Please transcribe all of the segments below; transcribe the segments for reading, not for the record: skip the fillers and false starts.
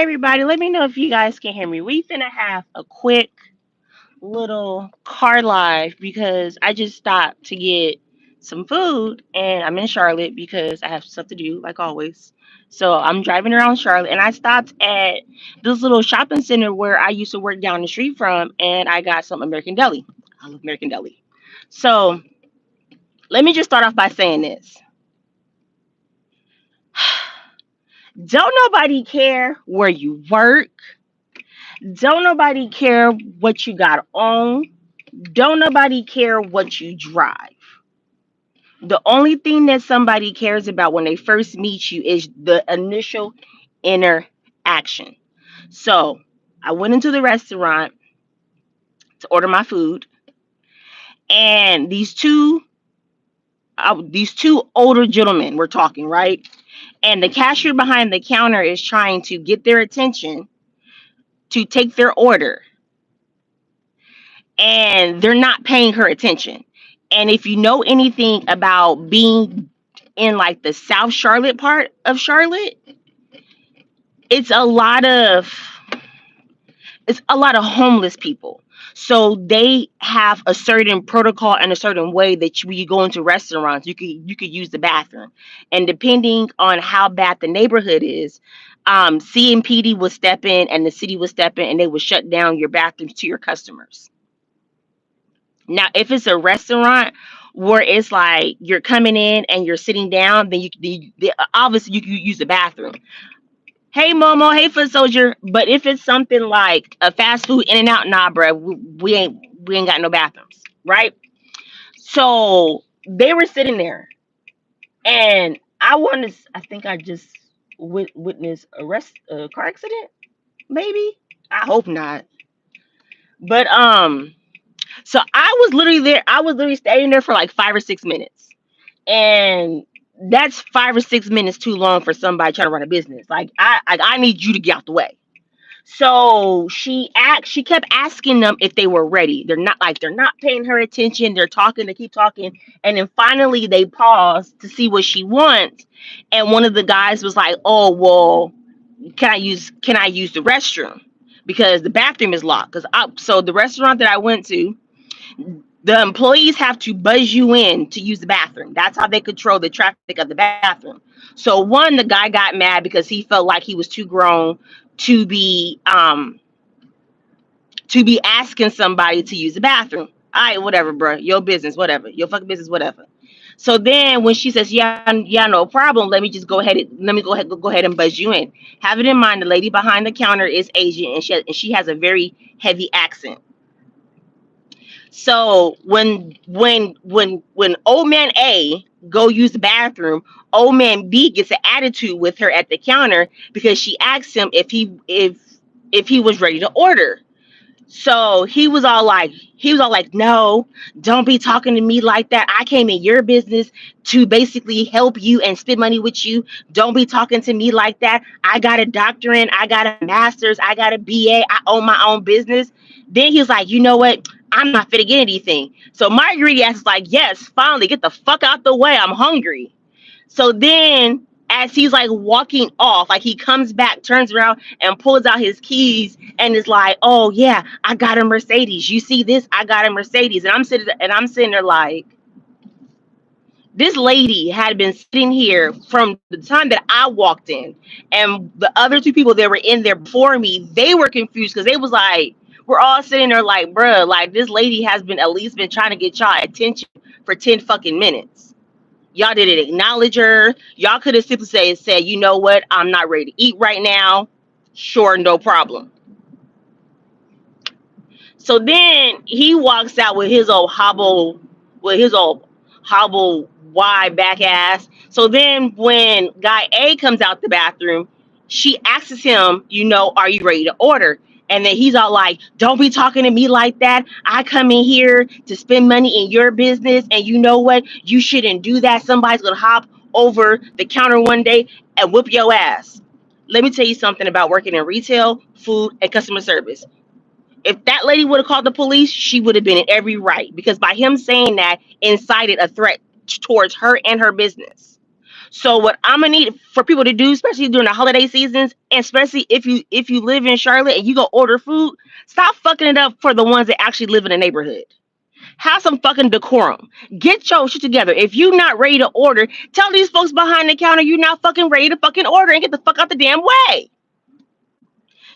everybody, let me know if you guys can hear me. We finna have a quick little car live because I just stopped to get some food and I'm in Charlotte because I have stuff to do, like always. So I'm driving around Charlotte and I stopped at this little shopping center where I used to work down the street from and I got some American Deli. I love American Deli. So let me just start off by saying this. Don't nobody care where you work. Don't nobody care what you got on. Don't nobody care what you drive. The only thing that somebody cares about when they first meet you is the initial interaction. So I went into the restaurant to order my food, and these two older gentlemen were talking, right? And the cashier behind the counter is trying to get their attention to take their order, and they're not paying her attention. And if you know anything about being in like the South Charlotte part of Charlotte, it's a lot of it's a lot of homeless people. So they have a certain protocol and a certain way that when you go into restaurants, you could use the bathroom. And depending on how bad the neighborhood is, CMPD will step in and the city will step in and they will shut down your bathrooms to your customers. Now, if it's a restaurant where it's like you're coming in and you're sitting down, then obviously you can use the bathroom. Hey Momo, hey Foot Soldier. But if it's something like a fast food In and Out, nah, bruh, we ain't got no bathrooms, right? So they were sitting there, and I think I just witnessed a car accident, maybe. I hope not. But so I was literally there. I was literally standing there for like 5 or 6 minutes, and that's 5 or 6 minutes too long for somebody trying to run a business. Like I need you to get out the way. So she kept asking them if they were ready. They're not paying her attention. They're talking, they keep talking, and then finally they pause to see what she wants. And one of the guys was like, "Oh well, can I use the restroom because the bathroom is locked?" Because so the restaurant that I went to, the employees have to buzz you in to use the bathroom. That's how they control the traffic of the bathroom. So one, the guy got mad because he felt like he was too grown to be asking somebody to use the bathroom. All right, whatever, bro. Your business, whatever. Your fucking business, whatever. So then when she says, "Yeah, yeah, no problem. Let me go ahead and buzz you in." Have it in mind, the lady behind the counter is Asian, and she has a very heavy accent. So when old man A go use the bathroom, old man B gets an attitude with her at the counter because she asked him if he was ready to order. So he was all like, "No, don't be talking to me like that. I came in your business to basically help you and spend money with you. Don't be talking to me like that. I got a doctorate, I got a master's, I got a BA, I own my own business." Then he was like, "You know what? I'm not fit to get anything." So my greedy ass is like, "Yes, finally, get the fuck out the way. I'm hungry." So then, as he's like walking off, like he comes back, turns around, and pulls out his keys, and is like, "Oh yeah, I got a Mercedes. You see this? I got a Mercedes." And I'm sitting there like, this lady had been sitting here from the time that I walked in, and the other two people that were in there before me, they were confused because they was like, we're all sitting there like, bruh, like this lady has been at least been trying to get y'all attention for 10 fucking minutes. Y'all didn't acknowledge her. Y'all could have simply said, "You know what? I'm not ready to eat right now." Sure, no problem. So then he walks out with his old hobble wide back ass. So then when guy A comes out the bathroom, she asks him, "Are you ready to order?" And then he's all like, "Don't be talking to me like that. I come in here to spend money in your business. And you know what? You shouldn't do that. Somebody's going to hop over the counter one day and whip your ass." Let me tell you something about working in retail, food, and customer service. If that lady would have called the police, she would have been in every right because by him saying that incited a threat towards her and her business. So what I'm gonna need for people to do, especially during the holiday seasons, and especially if you live in Charlotte and you go order food, stop fucking it up for the ones that actually live in the neighborhood. Have some fucking decorum. Get your shit together. If you not ready to order, tell these folks behind the counter you're not fucking ready to fucking order and get the fuck out the damn way.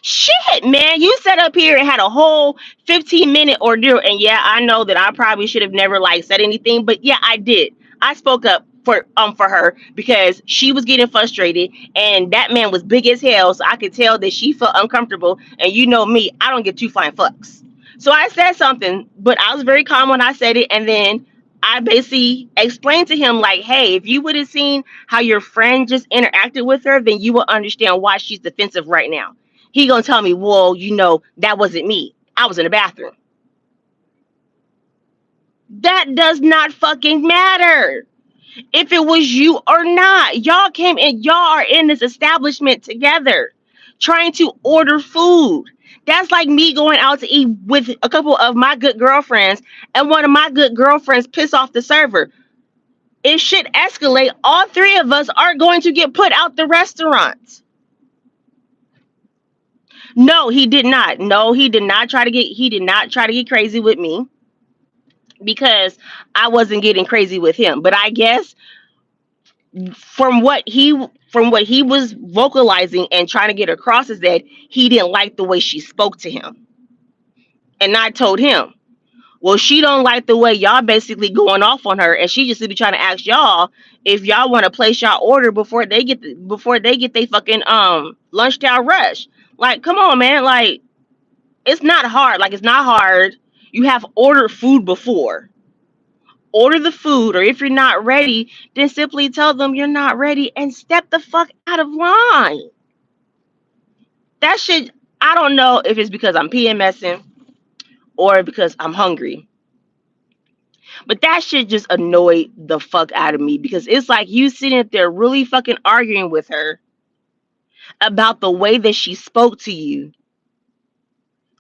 Shit, man, you sat up here and had a whole 15-minute ordeal, and yeah, I know that I probably should have never like said anything, but yeah, I did. I spoke up for her because she was getting frustrated, and that man was big as hell, so I could tell that she felt uncomfortable. And you know me, I don't get two flying fucks. So I said something, but I was very calm when I said it, and then I basically explained to him like, hey, if you would have seen how your friend just interacted with her, then you will understand why she's defensive right now. He gonna tell me, well, that wasn't me. I was in the bathroom. That does not fucking matter if it was you or not. Y'all came and y'all are in this establishment together, trying to order food. That's like me going out to eat with a couple of my good girlfriends, and one of my good girlfriends piss off the server. If shit escalate, all three of us are going to get put out the restaurant. No, he did not. No, he did not try to get crazy with me because I wasn't getting crazy with him. But I guess from what he was vocalizing and trying to get across is that he didn't like the way she spoke to him. And I told him, well, she don't like the way y'all basically going off on her, and she just be trying to ask y'all if y'all want to place y'all order before they get they fucking lunchtime rush. Like, come on, man. Like, it's not hard. Like, it's not hard. You have ordered food before. Order the food, or if you're not ready, then simply tell them you're not ready and step the fuck out of line. That shit, I don't know if it's because I'm PMSing or because I'm hungry, but that shit just annoyed the fuck out of me because it's like you sitting there really fucking arguing with her about the way that she spoke to you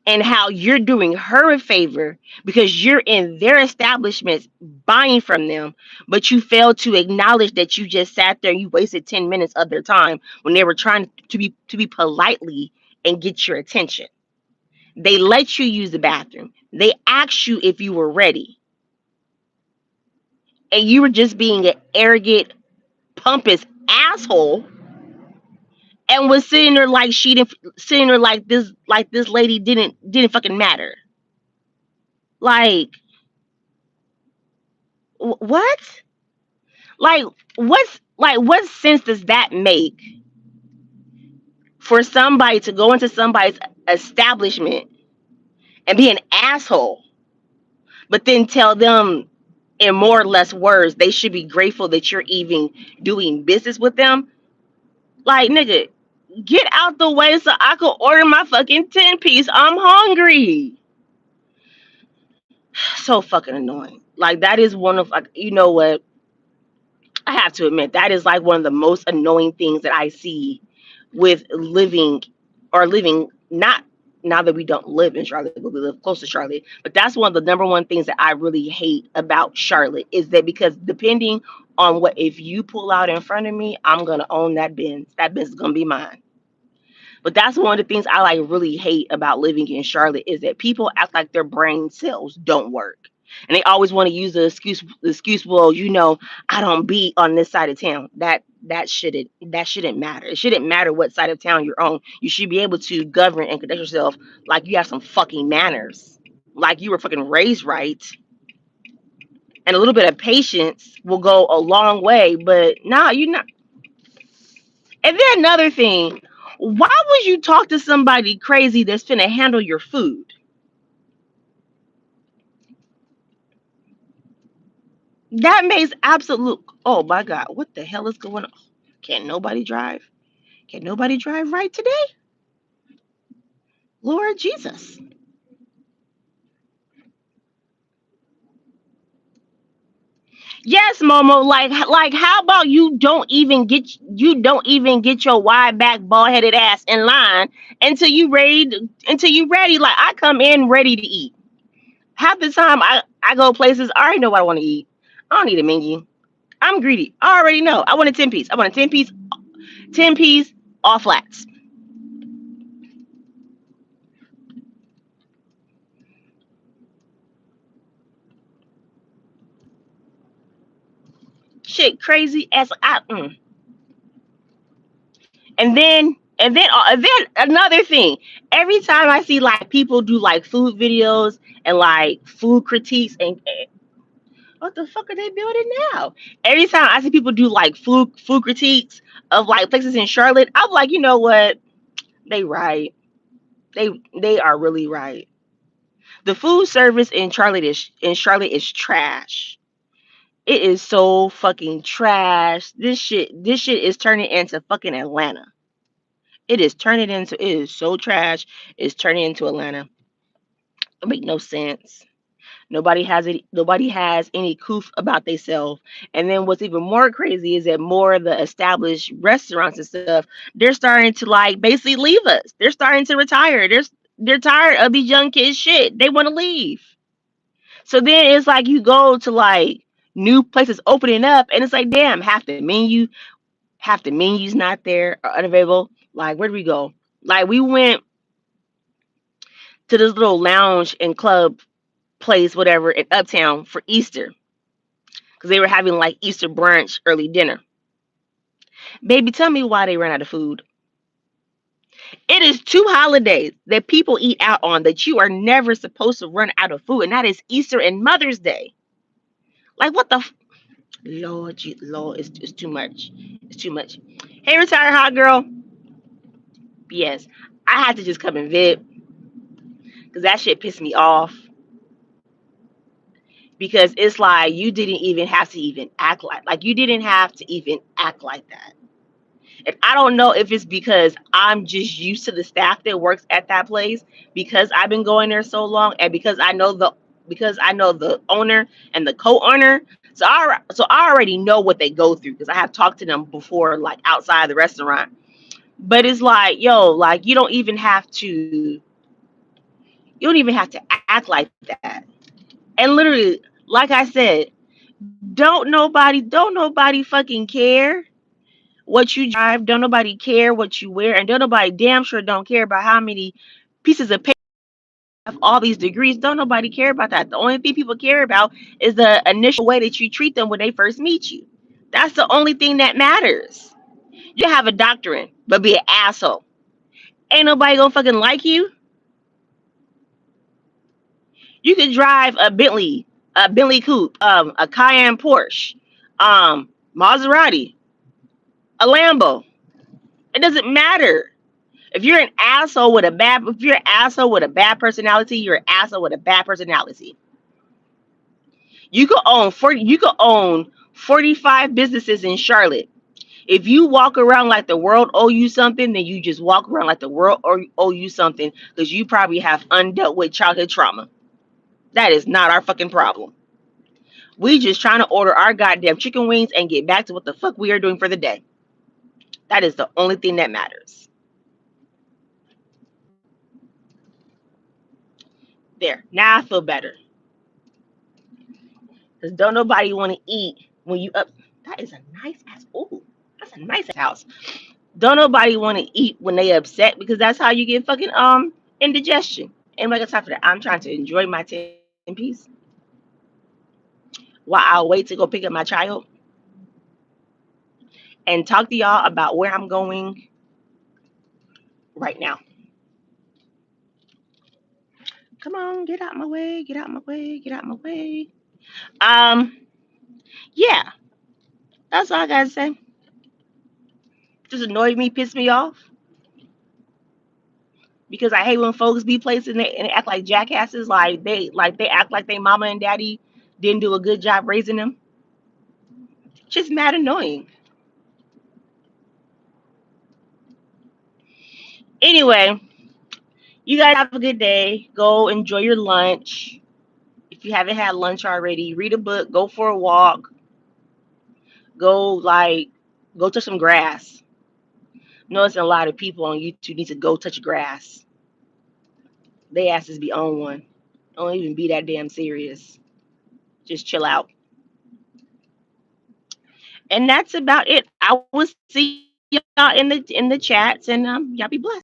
and how you're doing her a favor because you're in their establishments buying from them, but you failed to acknowledge that you just sat there and you wasted 10 minutes of their time when they were trying to be politely and get your attention. They let you use the bathroom. They asked you if you were ready. And you were just being an arrogant, pompous asshole and was sitting there like she didn't sitting there like this lady didn't fucking matter. Like, what? What sense does that make for somebody to go into somebody's establishment and be an asshole, but then tell them in more or less words they should be grateful that you're even doing business with them? Like, nigga, get out the way so I could order my fucking 10-piece. I'm hungry. So fucking annoying. Like, that is one of, like, you know what? I have to admit, that is like one of the most annoying things that I see with living not now that we don't live in Charlotte, but we live close to Charlotte. But that's one of the number one things that I really hate about Charlotte is that because depending on what, if you pull out in front of me, I'm gonna own that Benz. That Benz is gonna be mine. But that's one of the things I like really hate about living in Charlotte is that people act like their brain cells don't work. And they always want to use the excuse, well, I don't be on this side of town. That shouldn't matter. It shouldn't matter what side of town you're on. You should be able to govern and conduct yourself like you have some fucking manners. Like you were fucking raised right. And a little bit of patience will go a long way. But nah, you're not. And then another thing, why would you talk to somebody crazy that's finna handle your food? That makes absolute. Oh my God, what the hell is going on? Can't nobody drive? Can nobody drive right today? Lord Jesus. Yes, Momo. Like, how about you don't even get your wide back, bald headed ass in line until you ready. Like, I come in ready to eat. Half the time I go places, I already know what I want to eat. I don't need a menu. I'm greedy. I already know. I want a 10 piece. I want a 10 piece, 10 piece, all flats. Shit, crazy as and then another thing. Every time I see like people do like food videos and like food critiques and what the fuck are they building now? Every time I see people do like food critiques of like places in Charlotte, I'm like, you know what? They right. They are really right. The food service in Charlotte is trash. It is so fucking trash. This shit is turning into fucking Atlanta. It is so trash. It's turning into Atlanta. It make no sense. Nobody has any coof about themselves. And then what's even more crazy is that more of the established restaurants and stuff, they're starting to like basically leave us. They're starting to retire. They're tired of these young kids shit. They want to leave. So then it's like you go to like new places opening up and it's like damn, half the menu's not there or unavailable. Like where do we go? Like we went to this little lounge and club place, whatever, in Uptown for Easter because they were having like Easter brunch, early dinner. Baby, tell me why they ran out of food. It is two holidays that people eat out on that you are never supposed to run out of food, and that is Easter and Mother's Day. Like what the Lord, Lord, it's too much. It's too much. Hey, retired hot girl. Yes, I had to just come and vent because that shit pissed me off. Because it's like you didn't even have to even act like you didn't have to even act like that. And I don't know if it's because I'm just used to the staff that works at that place because I've been going there so long, and because I know the owner and the co-owner. So I already know what they go through because I have talked to them before, like outside the restaurant. But it's like, yo, like you don't even have to act like that. And literally, like I said, don't nobody fucking care what you drive. Don't nobody care what you wear, and don't nobody damn sure don't care about how many pieces of paper have all these degrees. Don't nobody care about that. The only thing people care about is the initial way that you treat them when they first meet you. That's the only thing that matters. You can have a doctorate, but be an asshole. Ain't nobody gonna fucking like you. You can drive a Bentley coupe, a Cayenne Porsche, Maserati, a Lambo. It doesn't matter. If you're an asshole with a bad personality, you're an asshole with a bad personality. You could own 45 businesses in Charlotte. If you walk around like the world owe you something, then you just walk around like the world owe you something because you probably have undealt with childhood trauma. That is not our fucking problem. We just trying to order our goddamn chicken wings and get back to what the fuck we are doing for the day. That is the only thing that matters. There. Now I feel better. Because don't nobody want to eat when you up. That is a nice ass. Ooh, that's a nice house. Don't nobody want to eat when they upset because that's how you get fucking indigestion. And like I got time for that. I'm trying to enjoy my 10 piece while I wait to go pick up my child and talk to y'all about where I'm going right now. Come on, get out my way, get out my way, get out my way. Um, yeah, that's all I gotta say. Just annoyed me, pissed me off because I hate when folks be placed and they act like jackasses, like they act like they mama and daddy didn't do a good job raising them. Just mad annoying. Anyway, you guys have a good day. Go enjoy your lunch. If you haven't had lunch already, read a book, go for a walk, go like go touch some grass. Noticing a lot of people on YouTube need to go touch grass. They asses be on one. Don't even be that damn serious. Just chill out. And that's about it. I will see y'all in the chats, and y'all be blessed.